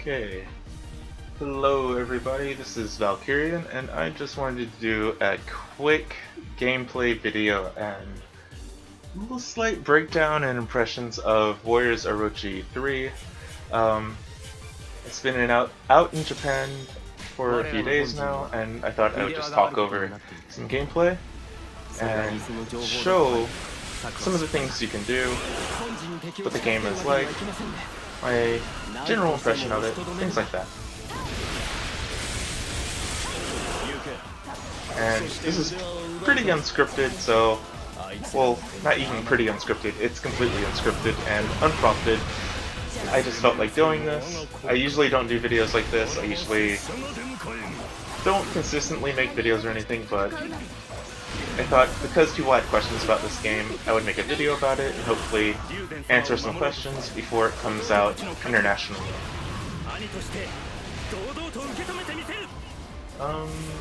Okay, hello everybody, this is Valkerion, and I just wanted to do a quick gameplay video and a little slight breakdown and impressions of Warriors Orochi 3. It's been out in Japan for a few days now, and I thought I would just talk over some gameplay and show some of the things you can do, what the game is like, my general impression of it, things like that. And this is pretty unscripted, so, well, not even pretty unscripted, it's completely unscripted and unprompted. I just felt like doing this. I usually don't do videos like this, I usually don't consistently make videos or anything, but I thought because people had questions about this game, I would make a video about it and hopefully answer some questions before it comes out internationally.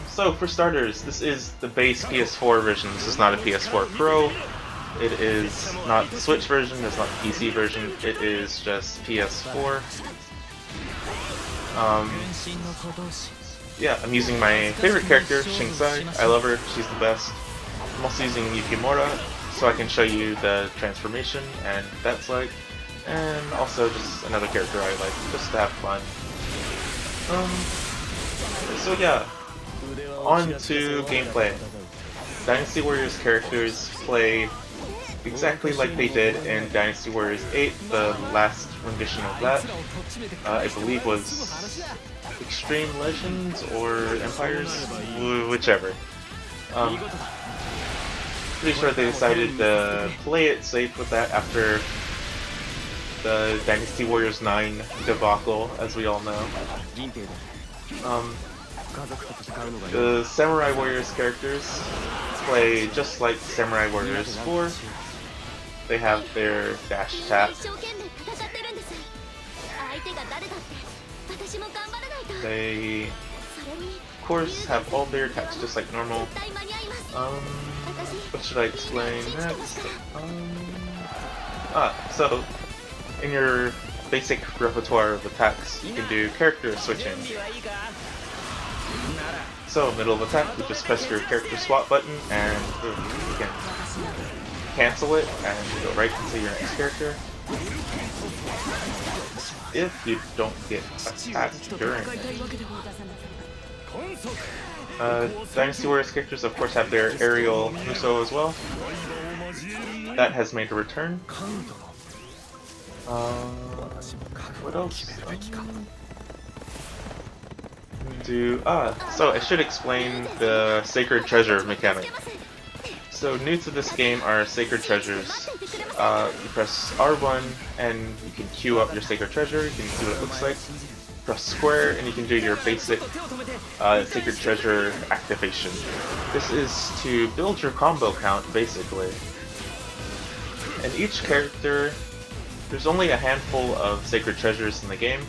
So for starters, this is the base PS4 version. This is not a PS4 Pro. It is not the Switch version, it's not the PC version, it is just PS4. Yeah, I'm using my favorite character, Shinsai. I love her, she's the best. I'm also using Yukimura, so I can show you the transformation and what that's like. And also just another character I like, just to have fun. So yeah, on to gameplay. Dynasty Warriors characters play exactly like they did in Dynasty Warriors 8, the last rendition of that. I believe was Extreme Legends or Empires, whichever. Pretty sure they decided to play it safe with that after the Dynasty Warriors 9 debacle, as we all know. The Samurai Warriors characters play just like Samurai Warriors 4. They have their dash attack. They, of course, have all their attacks just like normal. What should I explain next? So in your basic repertoire of attacks, you can do character switching. So middle of attack, you just press your character swap button and you can cancel it and go right into your next character. If you don't get attacked during it. Dynasty Warriors characters of course have their aerial Musou as well. That has made a return. What else? So I should explain the Sacred Treasure mechanic. So new to this game are Sacred Treasures. You press R1 and you can queue up your Sacred Treasure, you can see what it looks like. Press square and you can do your basic Sacred Treasure activation. This is to build your combo count, basically. And each character, there's only a handful of Sacred Treasures in the game.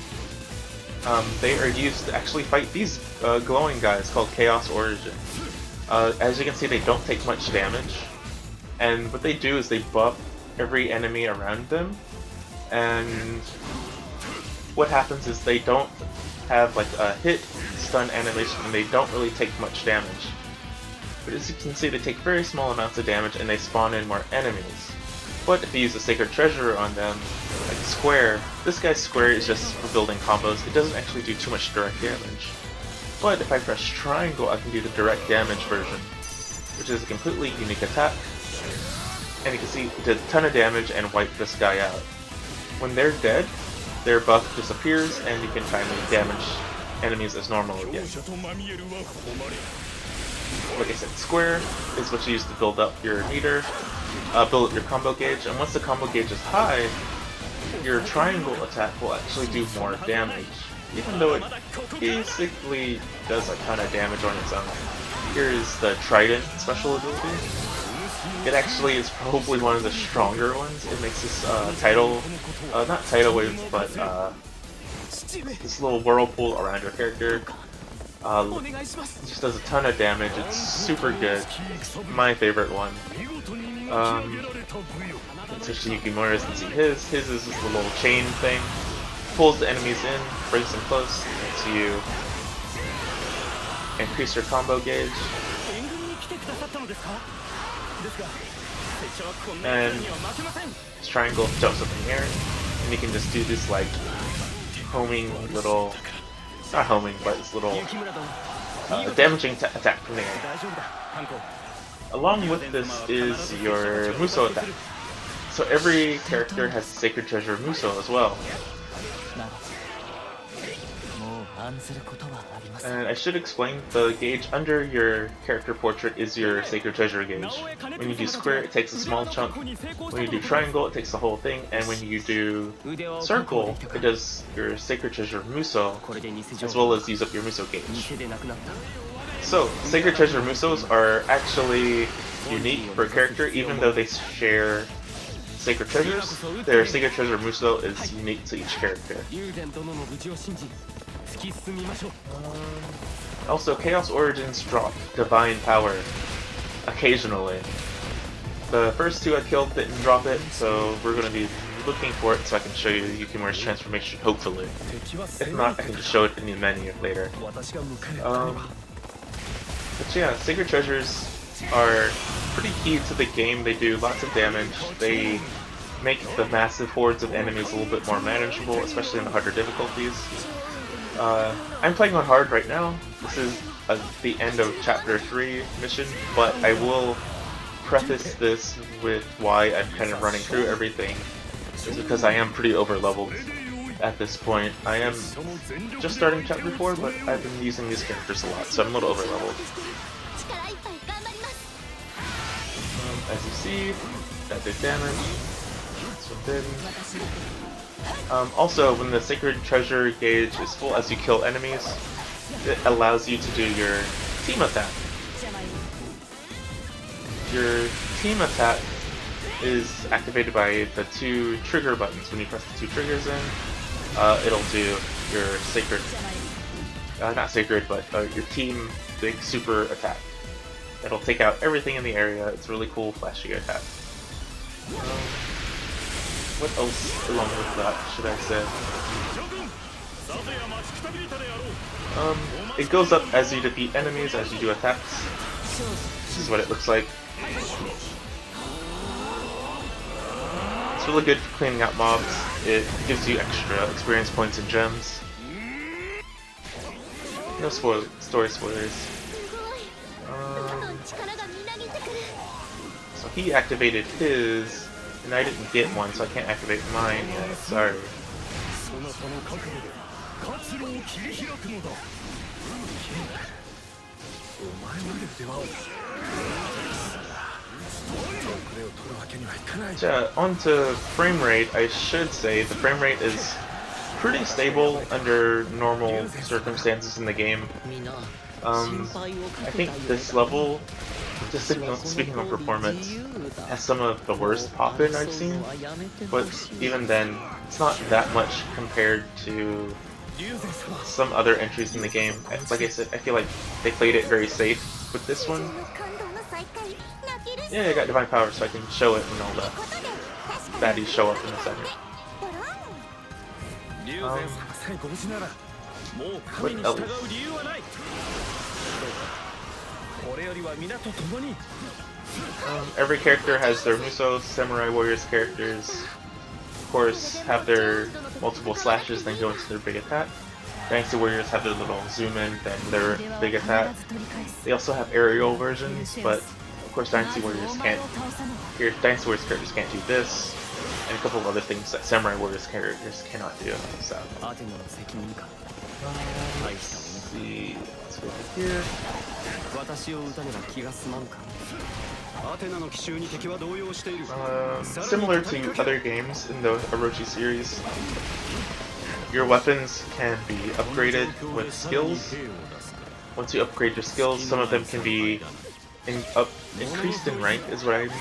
They are used to actually fight these glowing guys called Chaos Origin. As you can see, they don't take much damage. And what they do is they buff every enemy around them. And what happens is they don't have like a hit stun animation and they don't really take much damage. But as you can see, they take very small amounts of damage and they spawn in more enemies. But if you use a Sacred Treasure on them, like Square, this guy's Square is just for building combos, it doesn't actually do too much direct damage. But if I press triangle, I can do the direct damage version, which is a completely unique attack. And you can see it did a ton of damage and wiped this guy out. When they're dead, their buff disappears and you can finally damage enemies as normal again. Like I said, square is what you use to build up your meter, build up your combo gauge, and once the combo gauge is high, your triangle attack will actually do more damage, even though it basically does a ton of damage on its own. Here is the Trident special ability. It actually is probably one of the stronger ones. It makes this not tidal wave, but this little whirlpool around your character. It just does a ton of damage. It's super good. My favorite one. Especially Yukimura's, and see his. His is this little chain thing. pulls the enemies in, brings them close, lets you increase your combo gauge. And this triangle jumps up in the air, and you can just do this like homing little, not homing, but this little damaging attack from the air. Along with this is your Musou attack. So every character has Sacred Treasure Musou as well. And I should explain, the gauge under your character portrait is your Sacred Treasure gauge. When you do square, it takes a small chunk. When you do triangle, it takes the whole thing. And when you do circle, it does your Sacred Treasure Musou, as well as use up your Musou gauge. So, Sacred Treasure Musous are actually unique per character, even though they share Sacred Treasures. Their Sacred Treasure Musou is unique to each character. Also, Chaos Origins drop Divine Power occasionally. The first two I killed didn't drop it, so we're going to be looking for it so I can show you Yukimura's transformation, hopefully. If not, I can just show it in the menu later. But yeah, Sacred Treasures are pretty key to the game. They do lots of damage. They make the massive hordes of enemies a little bit more manageable, especially in the harder difficulties. I'm playing on hard right now. This is the end of Chapter 3 mission, but I will preface this with why I'm kind of running through everything. Is because I am pretty over-leveled at this point. I am just starting Chapter 4, but I've been using these characters a lot, so I'm a little over-leveled. As you see, that did damage. This one didn't. Also, when the Sacred Treasure gauge is full as you kill enemies, it allows you to do your team attack. Your team attack is activated by the two trigger buttons. When you press the two triggers in, it'll do your sacred, not sacred, but your team big super attack. It'll take out everything in the area. It's a really cool, flashy attack. What else along with that should I say? It goes up as you defeat enemies, as you do attacks. This is what it looks like. It's really good for cleaning out mobs. It gives you extra experience points and gems. No story spoilers. So he activated his, and I didn't get one, so I can't activate mine yet. Sorry. On to frame rate, I should say the frame rate is pretty stable under normal circumstances in the game. I think this level, just speaking of performance, has some of the worst pop-in I've seen, but even then, it's not that much compared to some other entries in the game. Like I said, I feel like they played it very safe with this one. Yeah, I got Divine Power, so I can show it when all the baddies show up in a second. What else? Every character has their Musou. Samurai Warriors characters, of course, have their multiple slashes, then go into their big attack. Dynasty Warriors have their little zoom in, then their big attack. They also have aerial versions, but of course Dynasty Warriors can't. Dynasty Warriors characters can't do this, and a couple of other things that Samurai Warriors characters cannot do. So, let's see. Let's go over here. Similar to other games in the Orochi series, your weapons can be upgraded with skills. Once you upgrade your skills, some of them can be increased in rank, is what I would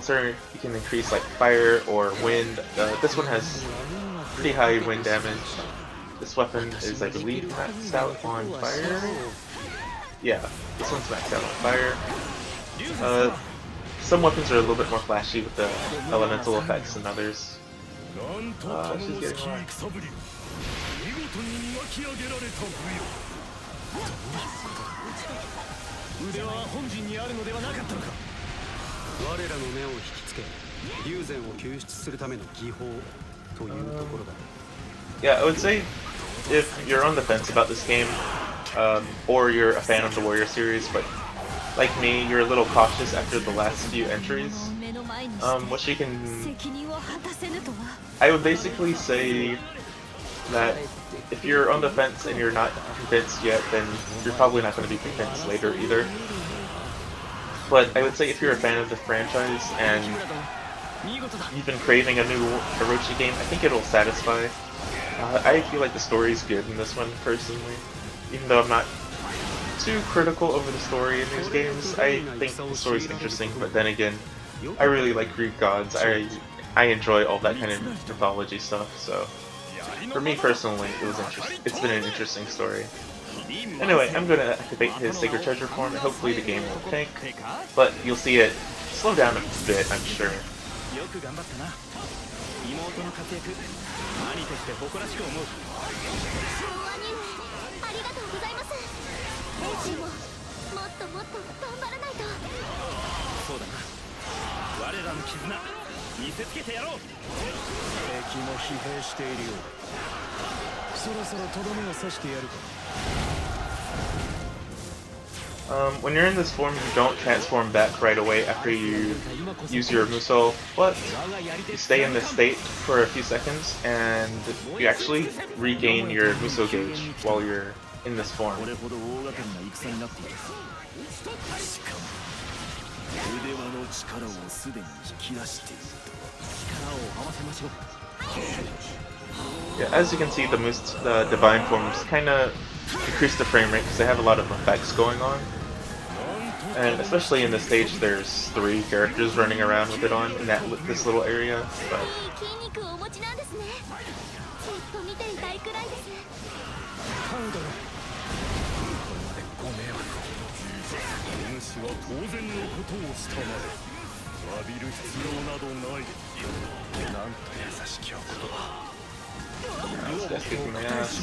say. You can increase like fire or wind. This one has pretty high wind damage. This weapon is, I believe, maxed out on fire. Yeah, this one's maxed out on fire. Some weapons are a little bit more flashy with the elemental effects than others. She's getting away. Yeah, I would say if you're on the fence about this game, or you're a fan of the Warrior series, but like me, you're a little cautious after the last few entries, what you can... I would basically say that if you're on the fence and you're not convinced yet, then you're probably not going to be convinced later either. But I would say if you're a fan of the franchise and you've been craving a new Orochi game, I think it'll satisfy. I feel like the story's good in this one, personally. Even though I'm not too critical over the story in these games, I think the story's interesting, but then again, I really like Greek gods. I enjoy all that kind of mythology stuff, so for me personally, it's been an interesting story. Anyway, I'm gonna activate his Sacred Treasure form, and hopefully the game will tank, but you'll see it slow down a bit, I'm sure. When you're in this form, you don't transform back right away after you use your Musou, but you stay in this state for a few seconds, and you actually regain your Musou gauge while you're in this form. Yeah, as you can see, the divine forms kind of decrease the frame rate because they have a lot of effects going on. And especially in this stage, there's 3 characters running around with it on in this little area. But this guy's kicking my ass.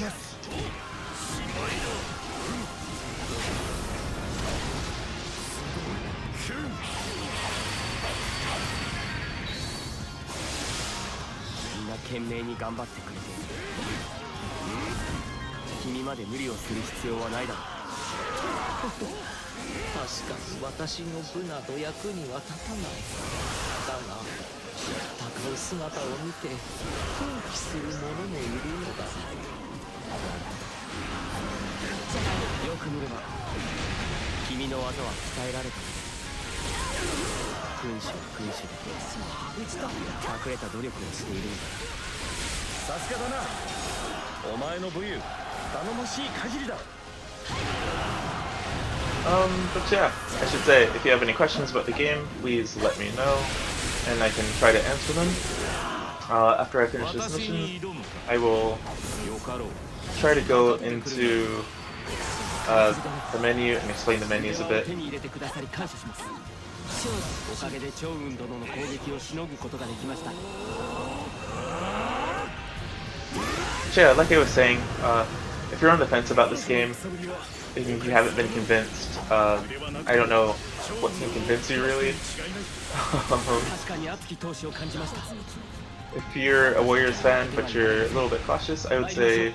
But yeah, I should say, if you have any questions about the game, please let me know, and I can try to answer them. After I finish this mission, I will try to go into the menu and explain the menus a bit. So yeah, like I was saying, if you're on the fence about this game, and you haven't been convinced, I don't know what can convince you really. If you're a Warriors fan but you're a little bit cautious, I would say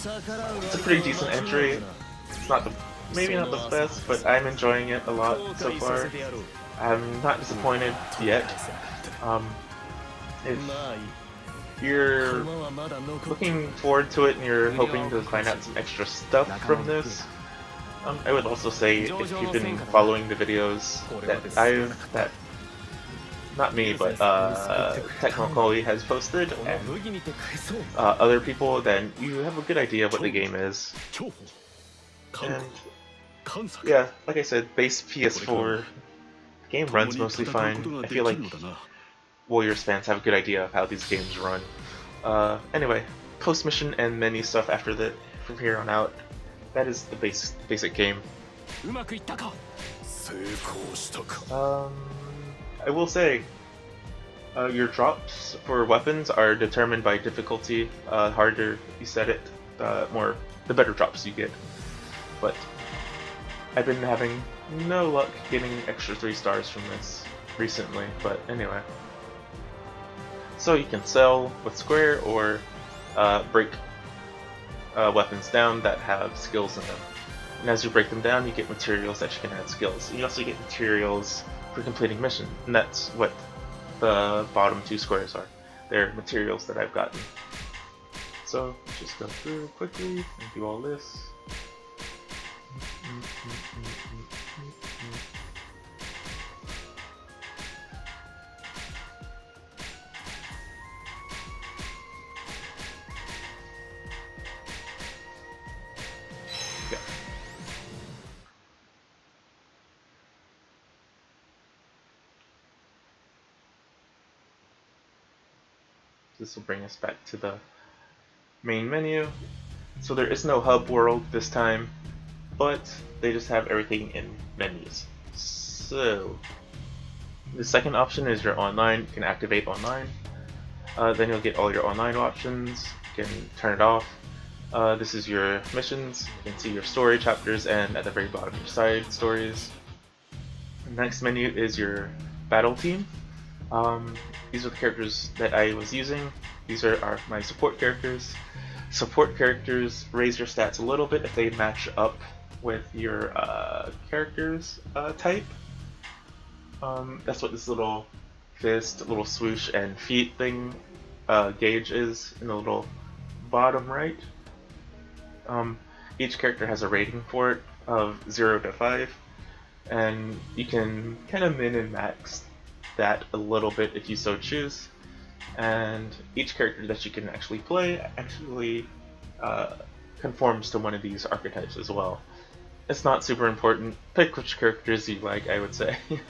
it's a pretty decent entry. It's not maybe not the best, but I'm enjoying it a lot so far. I'm not disappointed yet. If you're looking forward to it and you're hoping to find out some extra stuff from this, I would also say if you've been following the videos that not me, but Tecmo Koei has posted, and other people, then you have a good idea of what the game is. And yeah, like I said, base PS4 game runs mostly fine. I feel like Warriors fans have a good idea of how these games run. Anyway, post mission and menu stuff after that. From here on out, that is the basic game. I will say, Your drops for weapons are determined by difficulty. Harder you set it, the better drops you get. But I've been having no luck getting extra 3 stars from this recently, but anyway. So you can sell with square or break weapons down that have skills in them. And as you break them down, you get materials that you can add skills. And you also get materials for completing mission, and that's what the bottom 2 squares are. They're materials that I've gotten. So let's just go through quickly and do all this. Yeah. This will bring us back to the main menu. So there is no hub world this time, but they just have everything in menus. So the second option is your online. You can activate online. Then you'll get all your online options. You can turn it off. This is your missions. You can see your story chapters, and at the very bottom your side stories. The next menu is your battle team. These are the characters that I was using. These are my support characters. Support characters raise your stats a little bit if they match up with your character's type. That's what this little fist, little swoosh, and feet thing gauge is in the little bottom right. Each character has a rating for it of 0 to 5, and you can kind of min and max that a little bit if you so choose. And each character that you can actually play actually conforms to one of these archetypes as well. It's not super important. Pick which characters you like, I would say. You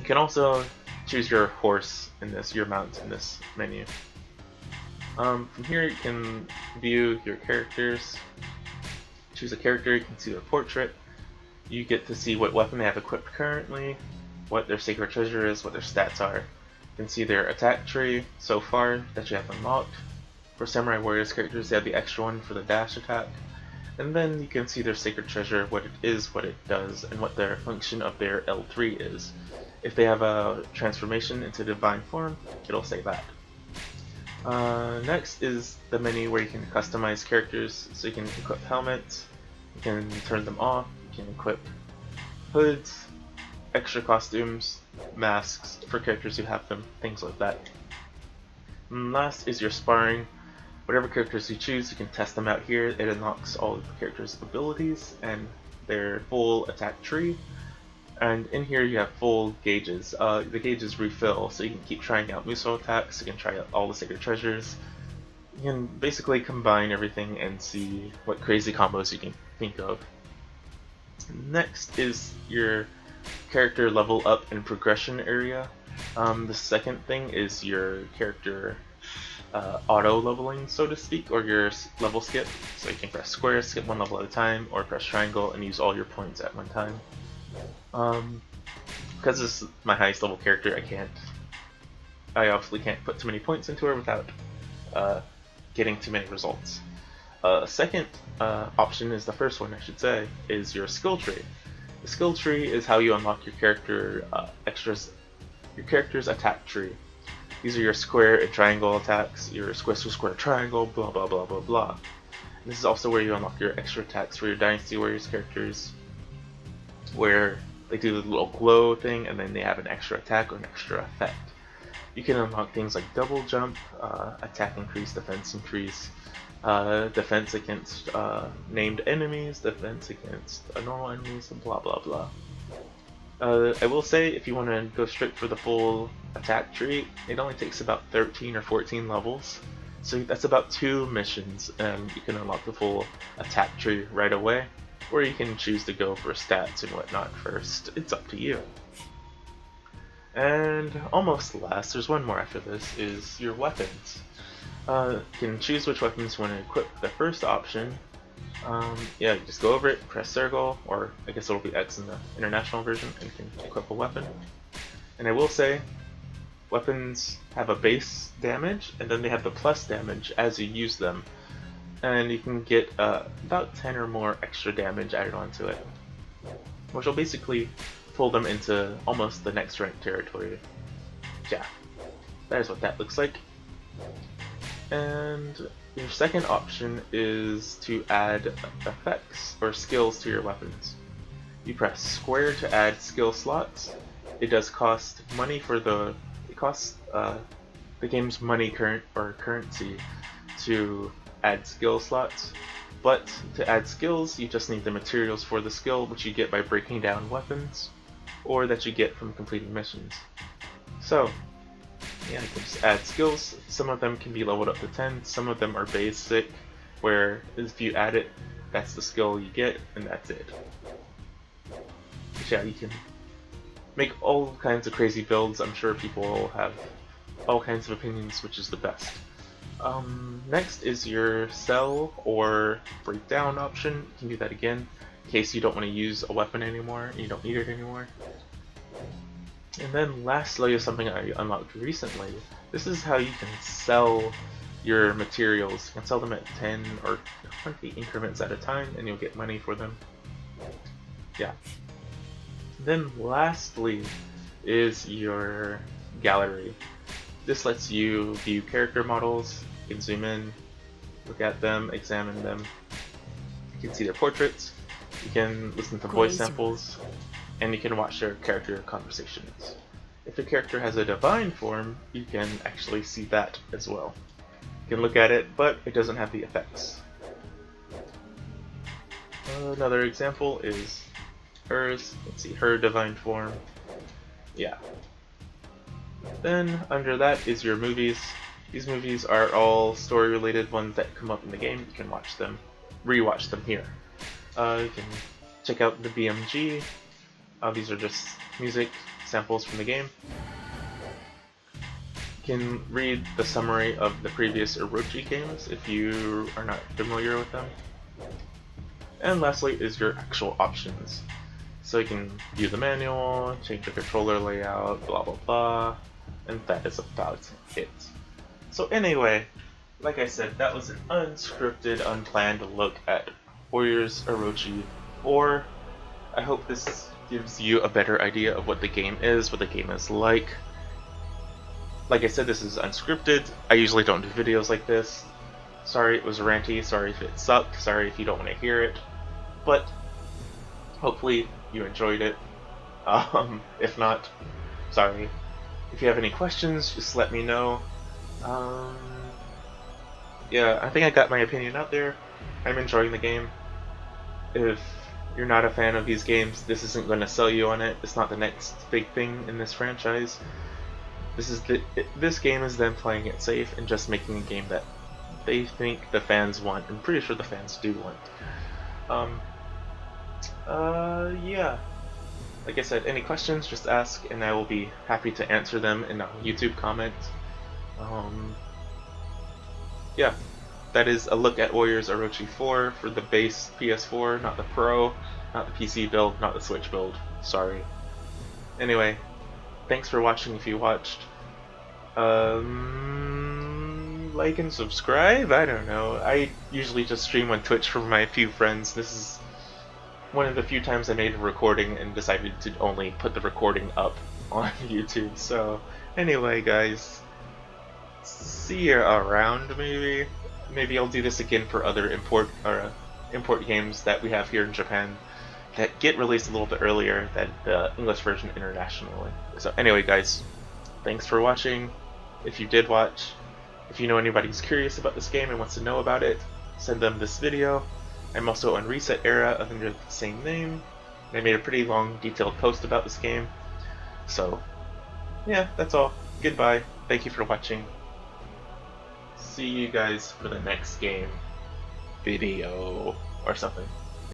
can also choose your horse in this, your mount in this menu. From here you can view your characters. Choose a character, you can see their portrait. You get to see what weapon they have equipped currently, what their sacred treasure is, what their stats are. You can see their attack tree so far that you have unlocked. For Samurai Warriors characters, they have the extra one for the dash attack. And then you can see their sacred treasure, what it is, what it does, and what their function of their L3 is. If they have a transformation into divine form, it'll say that. Next is the menu where you can customize characters. So you can equip helmets, you can turn them off, you can equip hoods, extra costumes, masks for characters who have them, things like that. And last is your sparring. Whatever characters you choose, you can test them out here. It unlocks all of the characters' abilities and their full attack tree. And in here you have full gauges. The gauges refill, so you can keep trying out Musou attacks, you can try out all the sacred treasures. You can basically combine everything and see what crazy combos you can think of. Next is your character level up and progression area. The second thing is your character auto leveling, so to speak, or your level skip. So you can press square, skip one level at a time, or press triangle and use all your points at one time. Because this is my highest level character, I obviously can't put too many points into her without getting too many results. Second option is the first one, I should say, is your skill tree. The skill tree is how you unlock your character your character's attack tree. These are your square and triangle attacks, your square triangle, blah blah blah blah blah. And this is also where you unlock your extra attacks for your Dynasty Warriors characters, where they do the little glow thing and then they have an extra attack or an extra effect. You can unlock things like double jump, attack increase, defense increase, defense against named enemies, defense against normal enemies, and blah blah blah. I will say, if you want to go straight for the full attack tree, it only takes about 13 or 14 levels, so that's about 2 missions, and you can unlock the full attack tree right away, or you can choose to go for stats and whatnot first. It's up to you. And almost last, there's one more after this, is your weapons. You can choose which weapons you want to equip. The first option, yeah, you just go over it, press circle, or I guess it'll be X in the international version, and you can equip a weapon. And I will say, weapons have a base damage, and then they have the plus damage as you use them. And you can get about 10 or more extra damage added onto it, which will basically pull them into almost the next rank territory. Yeah, that is what that looks like. And your second option is to add effects or skills to your weapons. You press square to add skill slots. It does cost money for the game's money currency to add skill slots, but to add skills you just need the materials for the skill, which you get by breaking down weapons or that you get from completing missions. So yeah, you can just add skills. Some of them can be leveled up to 10, some of them are basic, where if you add it, that's the skill you get, and that's it. But yeah, you can make all kinds of crazy builds. I'm sure people will have all kinds of opinions, which is the best. Next is your sell or break down option. You can do that again in case you don't want to use a weapon anymore, and you don't need it anymore. And then lastly is something I unlocked recently. This is how you can sell your materials. You can sell them at 10 or 20 increments at a time, and you'll get money for them. Yeah. Then lastly is your gallery. This lets you view character models. You can zoom in, look at them, examine them. You can see their portraits. You can listen to voice samples. And you can watch their character conversations. If the character has a divine form, you can actually see that as well. You can look at it, but it doesn't have the effects. Another example is hers. Let's see, her divine form. Yeah. Then under that is your movies. These movies are all story-related ones that come up in the game. You can watch them, rewatch them here. You can check out the BMG. These are just music samples from the game. You can read the summary of the previous Orochi games if you are not familiar with them. And lastly is your actual options. So you can view the manual, change your controller layout, blah blah blah, and that is about it. So anyway, like I said, that was an unscripted, unplanned look at Warriors Orochi 4. I hope this gives you a better idea of what the game is, what the game is like. Like I said, this is unscripted. I usually don't do videos like this. Sorry it was ranty, sorry if it sucked, sorry if you don't want to hear it. But hopefully you enjoyed it. If not, sorry. If you have any questions, just let me know. Yeah, I think I got my opinion out there. I'm enjoying the game. If you're not a fan of these games, this isn't going to sell you on it. It's not the next big thing in this franchise. This game is them playing it safe and just making a game that they think the fans want. I'm pretty sure the fans do want. Yeah. Like I said, any questions, just ask, and I will be happy to answer them in a YouTube comment. Yeah. That is a look at Warriors Orochi 4 for the base PS4, not the Pro, not the PC build, not the Switch build. Sorry. Anyway, thanks for watching if you watched. Like and subscribe? I don't know. I usually just stream on Twitch for my few friends. This is one of the few times I made a recording and decided to only put the recording up on YouTube. So, anyway guys, see you around maybe. Maybe I'll do this again for other import games that we have here in Japan that get released a little bit earlier than the English version internationally. So anyway guys, thanks for watching. If you did watch, if you know anybody who's curious about this game and wants to know about it, send them this video. I'm also on Reset Era under the same name. I made a pretty long detailed post about this game. So yeah, that's all. Goodbye. Thank you for watching. See you guys for the next game video or something.